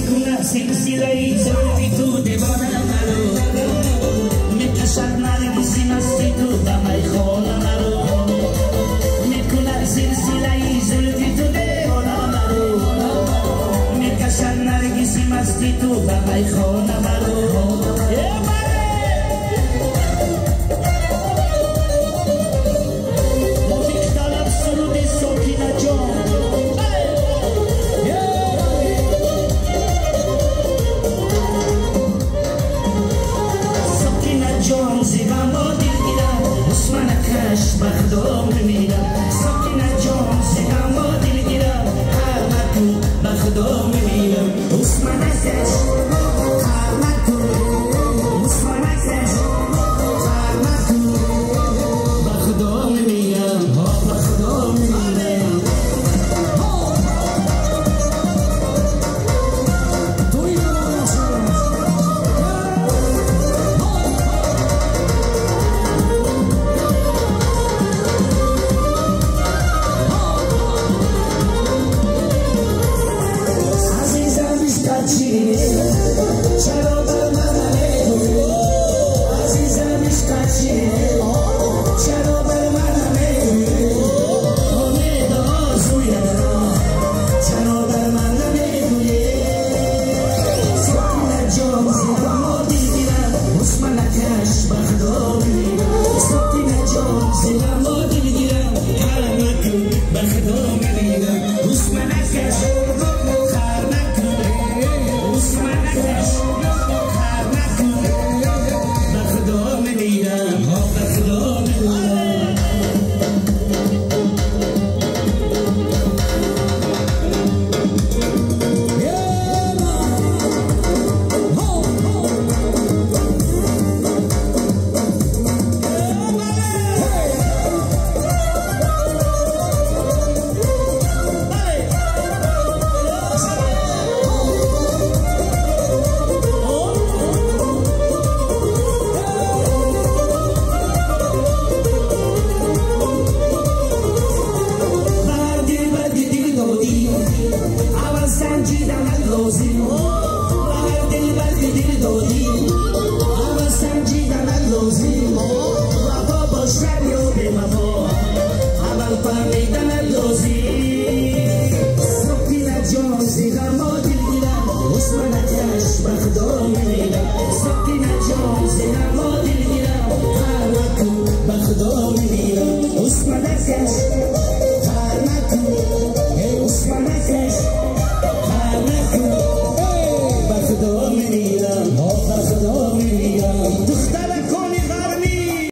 میکنه سلسله زلفی تو دیوانه مرو میکشد نرگسی مستی تو دمای خانه مرو میکنه سلسله زلفی تو دیوانه مرو میکشد نرگسی مستی تو دمای خانه مرو بخدام میرم ساکن جان سیدم با دل گیرم هر مکو بخدام میرم عثمانکش هر مکو عثمانکش هر مکو بخدام میرم بخدام میرم چرا بر من نمیگویی عزیزم عشق چیه چرا بر من نمیگویی امید آرزوی دلم چرا بر من نمیگویی ساکن جان زیرم و دلگیرم عثمانکش بخدام میرم ساکن جان زیرم و دلگیرم هر مکو بخدام میرم عثمانکش ساکن جان زیرم و دلگیرم عثمانکش بخدام میرم